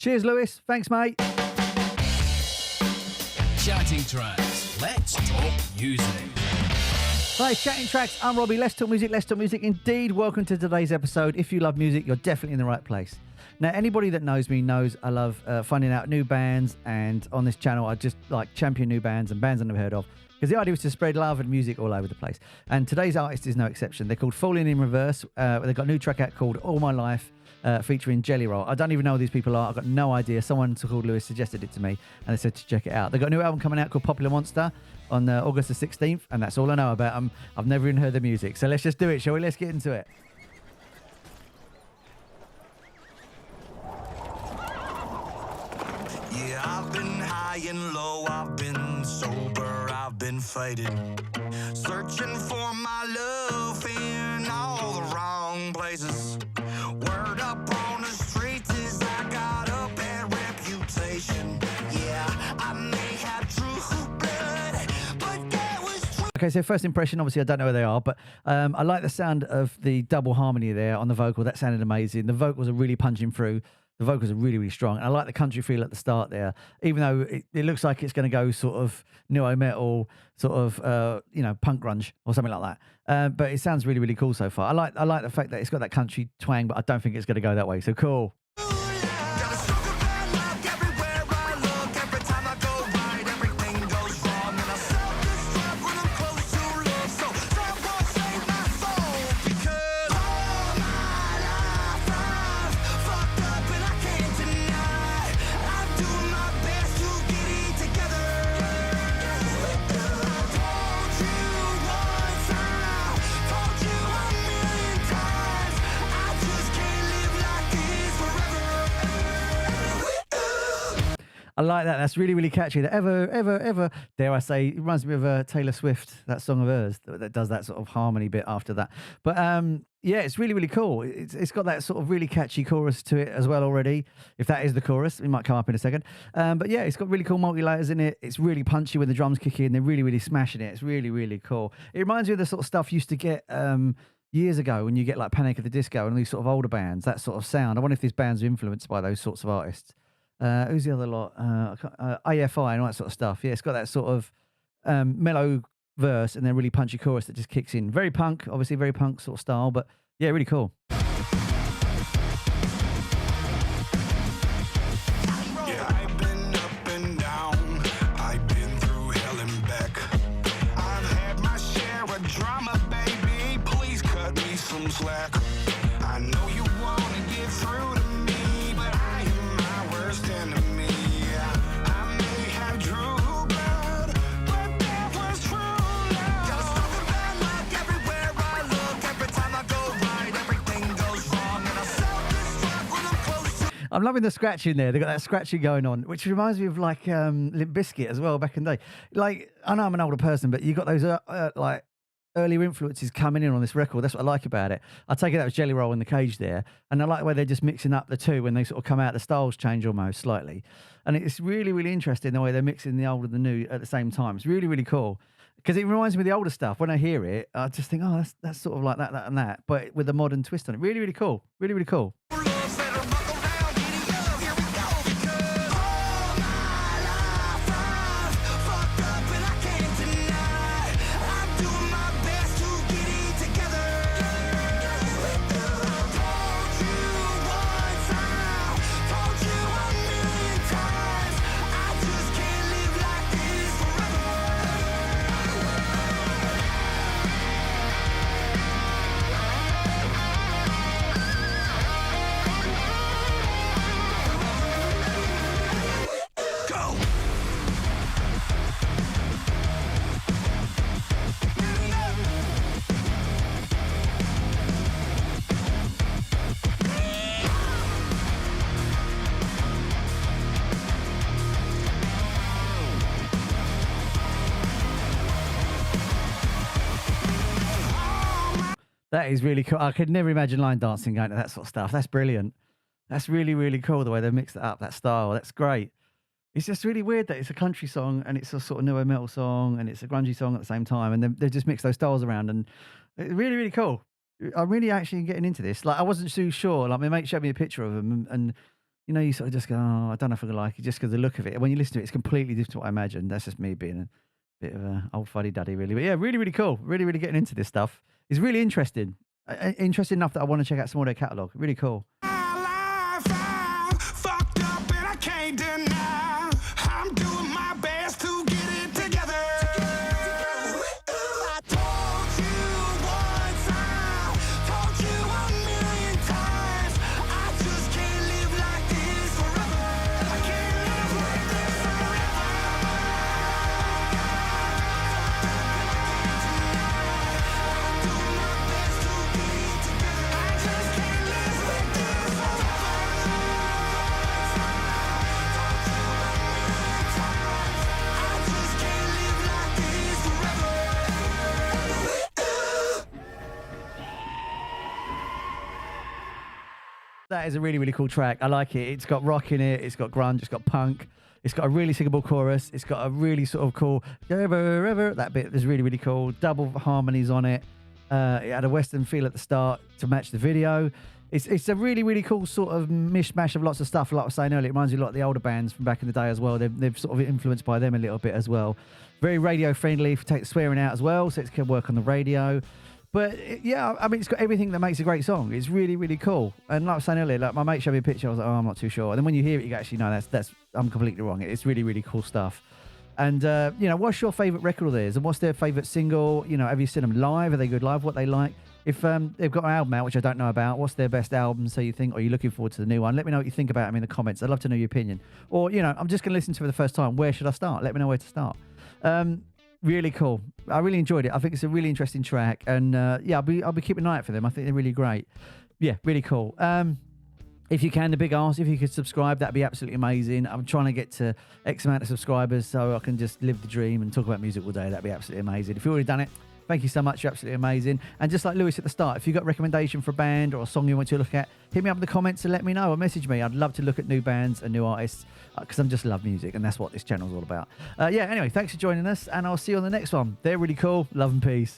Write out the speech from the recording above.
Cheers, Lewis. Thanks, mate. Chatting Tracks. Let's talk music. Hi, Chatting Tracks. I'm Robbie. Let's talk music. Let's talk music indeed. Welcome to today's episode. If you love music, you're definitely in the right place. Now, anybody that knows me knows I love finding out new bands, and on this channel, I just like champion new bands and bands I've never heard of. Because the idea was to spread love and music all over the place. And today's artist is no exception. They're called Falling in Reverse. They've got a new track out called All My Life, featuring Jelly Roll. I don't even know who these people are. I've got no idea. Someone called Lewis suggested it to me, and they said to check it out. They've got a new album coming out called Popular Monster on August the 16th, and that's all I know about them. I've never even heard the music. So let's just do it, shall we? Let's get into it. Yeah, I've been high and low, I've been sober, I've been fighting, searching for my love in all the wrong places. Word up on the streets is I got a bad reputation. Yeah, I may have true blood, but that was true. Okay, so first impression, obviously I don't know where they are, but I like the sound of the double harmony there on the vocal. That sounded amazing. The vocals are really punching through. The vocals are really, really strong. I like the country feel at the start there, even though it looks like it's going to go sort of neo metal, sort of punk grunge or something like that. But it sounds really, really cool so far. I like the fact that it's got that country twang, but I don't think it's going to go that way. So cool. I like that. That's really, really catchy. That ever, dare I say, it reminds me of Taylor Swift, that song of hers that does that sort of harmony bit after that. But yeah, it's really, really cool. It's got that sort of really catchy chorus to it as well already. If that is the chorus, it might come up in a second. But yeah, it's got really cool multi-layers in it. It's really punchy when the drums kick in. They're really, really smashing it. It's really, really cool. It reminds me of the sort of stuff you used to get years ago when you get like Panic at the Disco and these sort of older bands, that sort of sound. I wonder if these bands are influenced by those sorts of artists. Who's the other lot? AFI and all that sort of stuff. Yeah, it's got that sort of mellow verse and then really punchy chorus that just kicks in. Very punk, obviously very punk sort of style, but yeah, really cool. I'm loving the scratching there. They've got that scratching going on, which reminds me of like Limp Bizkit as well back in the day. Like, I know I'm an older person, but you got those like earlier influences coming in on this record. That's what I like about it. I take it that was Jelly Roll in the cage there. And I like the way they're just mixing up the two when they sort of come out. The styles change almost slightly. And it's really, really interesting the way they're mixing the old and the new at the same time. It's really, really cool. Because it reminds me of the older stuff. When I hear it, I just think, oh, that's sort of like that, and that. But with a modern twist on it. Really, really cool. Really, really cool. That is really cool. I could never imagine line dancing going to that sort of stuff. That's brilliant. That's really, really cool the way they've mixed it up, that style. That's great. It's just really weird that it's a country song and it's a sort of neo metal song and it's a grungy song at the same time. And they've just mixed those styles around and it's really, really cool. I'm really actually getting into this. Like, I wasn't too sure. Like, my mate showed me a picture of them and you know, you sort of just go, oh, I don't know if I like it, just because the look of it. When you listen to it, it's completely different to what I imagined. That's just me being a bit of a old fuddy-duddy, really. But yeah, really, really cool. Really, really getting into this stuff. It's really interesting. Interesting enough that I want to check out some more of their catalogue. Really cool. Fucked up and I can't deny. I'm doing my best to get it together. I told you once, I told you a million times. I just can't live like this forever. I can't live like this forever. I'm doing my best to get it together. I just can't live like this forever. That is a really, really cool track. I like it. It's got rock in it. It's got grunge. It's got punk. It's got a really singable chorus. It's got a really sort of cool, that bit is really, really cool. Double harmonies on it. It had a Western feel at the start to match the video. It's a really, really cool sort of mishmash of lots of stuff. Like I was saying earlier, it reminds me a lot of the older bands from back in the day as well. They've sort of influenced by them a little bit as well. Very radio friendly, take the swearing out as well, so it can work on the radio. But yeah, I mean, it's got everything that makes a great song. It's really, really cool. And like I was saying earlier, like my mate showed me a picture. I was like, oh, I'm not too sure. And then when you hear it, you go, actually, no, that's I'm completely wrong. It's really, really cool stuff. And you know, what's your favourite record of theirs? And what's their favourite single? You know, have you seen them live? Are they good live? What they like? If they've got an album out, which I don't know about, what's their best album? So you think, or are you looking forward to the new one? Let me know what you think about them in the comments. I'd love to know your opinion. Or, you know, I'm just going to listen to it for the first time. Where should I start? Let me know where to start. Really cool. I really enjoyed it. I think it's a really interesting track, and yeah, I'll be keeping an eye out for them. I think they're really great. Yeah, really cool. If you can, the big ask, if you could subscribe, that'd be absolutely amazing. I'm trying to get to X amount of subscribers so I can just live the dream and talk about music all day. That'd be absolutely amazing. If you've already done it, thank you so much. You're absolutely amazing. And just like Lewis at the start, if you've got a recommendation for a band or a song you want to look at, hit me up in the comments and let me know or message me. I'd love to look at new bands and new artists because I just love music, and that's what this channel's all about. Yeah, anyway, thanks for joining us, and I'll see you on the next one. They're really cool. Love and peace.